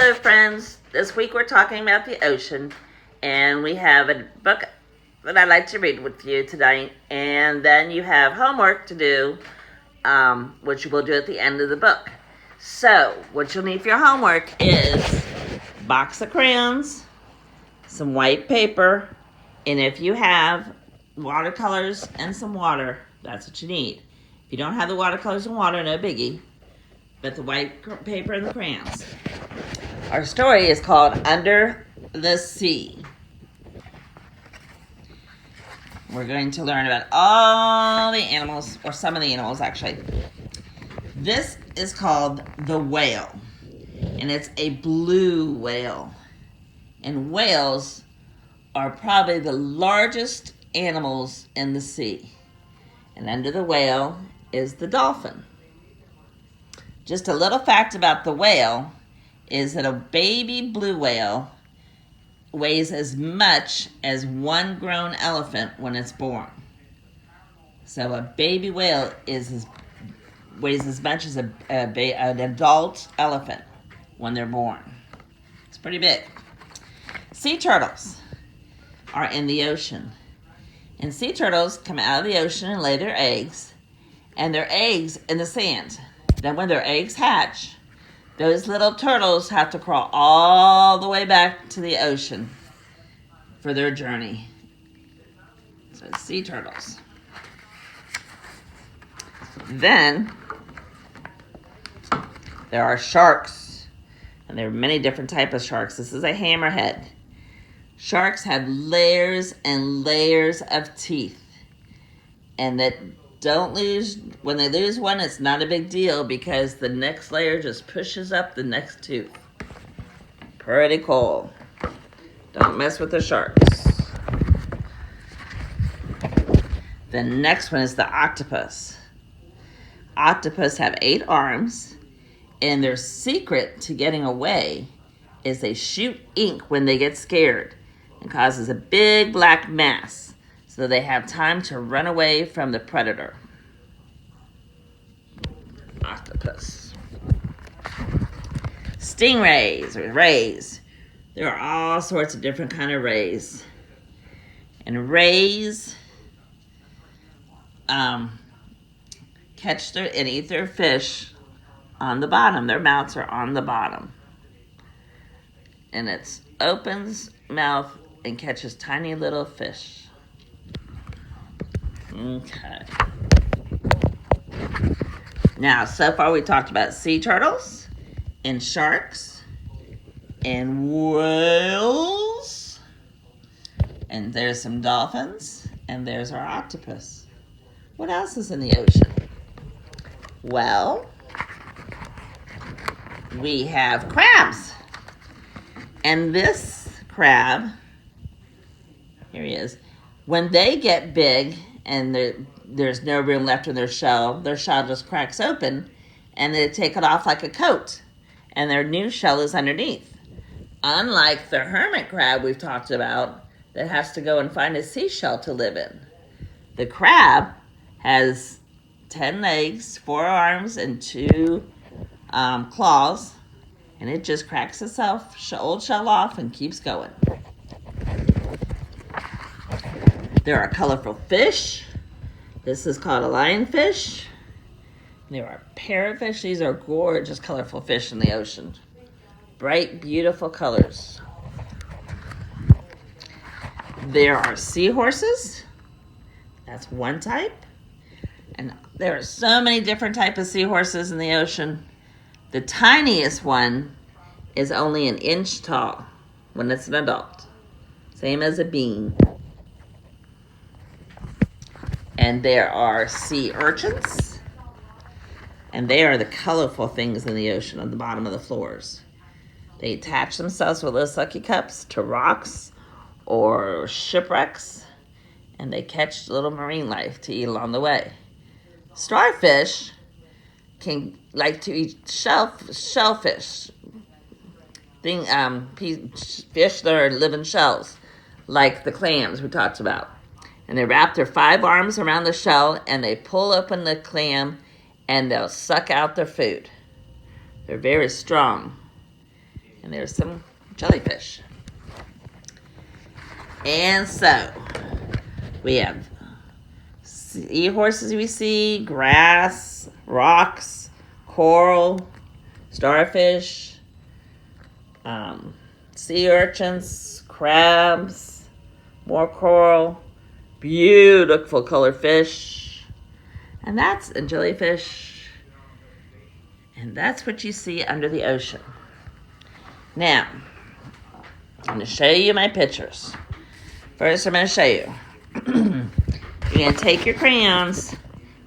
Hello, friends. This week we're talking about the ocean, and we have a book that I'd like to read with you tonight. And then you have homework to do, which you will do at the end of the book. So, what you'll need for your homework is a box of crayons, some white paper, and if you have watercolors and some water, that's what you need. If you don't have the watercolors and water, no biggie, but the white paper and the crayons. Our story is called Under the Sea. We're going to learn about all the animals, or some of the animals actually. This is called the whale, and it's a blue whale. And whales are probably the largest animals in the sea. And under the whale is the dolphin. Just a little fact about the whale is that a baby blue whale weighs as much as one grown elephant when it's born. So a baby whale weighs as much as an adult elephant when they're born. It's pretty big. Sea turtles are in the ocean. And sea turtles come out of the ocean and lay their eggs. And their eggs in the sand. Then when their eggs hatch, those little turtles have to crawl all the way back to the ocean for their journey. So sea turtles. Then there are sharks. And there are many different types of sharks. This is a hammerhead. Sharks have layers and layers of teeth. And that don't lose, when they lose one, it's not a big deal because the next layer just pushes up the next tooth. Pretty cool. Don't mess with the sharks. The next one is the octopus. Octopus have 8 arms, and their secret to getting away is they shoot ink when they get scared and causes a big black mass. So they have time to run away from the predator. Octopus. Stingrays, or rays. There are all sorts of different kind of rays. And rays catch and eat their fish on the bottom. Their mouths are on the bottom. And it opens mouth and catches tiny little fish. Okay. Now, so far we talked about sea turtles and sharks and whales. And there's some dolphins. And there's our octopus. What else is in the ocean? Well, we have crabs. And this crab, here he is, when they get big and there's no room left in their shell just cracks open and they take it off like a coat and their new shell is underneath. Unlike the hermit crab we've talked about that has to go and find a seashell to live in. The crab has 10 legs, 4 arms, and 2 claws, and it just cracks itself old shell off and keeps going. There are colorful fish. This is called a lionfish. There are parrotfish. These are gorgeous, colorful fish in the ocean. Bright, beautiful colors. There are seahorses. That's one type. And there are so many different types of seahorses in the ocean. The tiniest one is only an inch tall when it's an adult. Same as a bean. And there are sea urchins. And they are the colorful things in the ocean on the bottom of the floors. They attach themselves with those sucky cups to rocks or shipwrecks. And they catch little marine life to eat along the way. Starfish can like to eat shellfish. Fish that are living shells, like the clams we talked about. And they wrap their 5 arms around the shell and they pull open the clam and they'll suck out their food. They're very strong. And there's some jellyfish. And so, we have seahorses we see, grass, rocks, coral, starfish, sea urchins, crabs, more coral, beautiful colored fish, and that's a jellyfish, and that's what you see under the ocean. Now, I'm going to show you my pictures. First, I'm going to show you. You're going to take your crayons,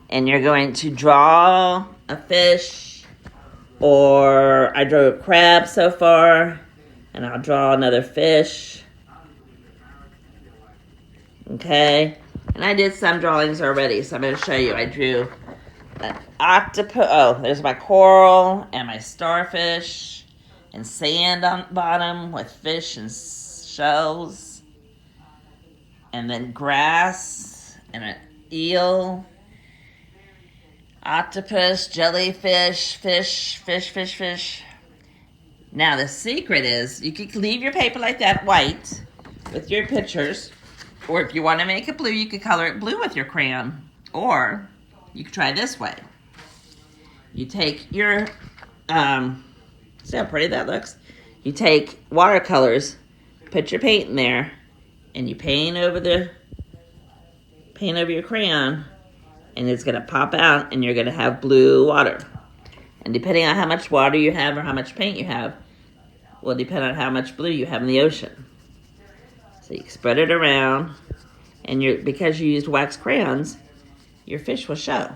and you're going to draw a fish, or I drew a crab so far, and I'll draw another fish. Okay? And I did some drawings already, so I'm going to show you. I drew an octopus. Oh, there's my coral and my starfish and sand on the bottom with fish and shells. And then grass and an eel, octopus, jellyfish, fish. Now the secret is you could leave your paper like that white with your pictures, or if you want to make it blue, you could color it blue with your crayon, or you could try this way. You take your, see how pretty that looks? You take watercolors, put your paint in there, and you paint over your crayon, and it's going to pop out, and you're going to have blue water. And depending on how much water you have or how much paint you have, will depend on how much blue you have in the ocean. So you spread it around, and because you used wax crayons, your fish will show.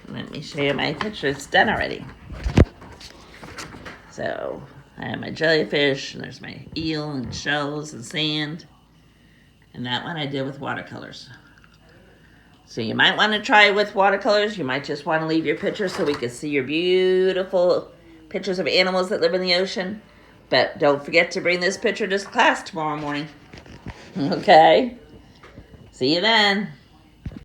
Let me show you my picture. It's done already. So I have my jellyfish, and there's my eel and shells and sand. And that one I did with watercolors. So you might want to try it with watercolors. You might just want to leave your picture so we can see your beautiful pictures of animals that live in the ocean. But don't forget to bring this picture to class tomorrow morning. Okay? See you then.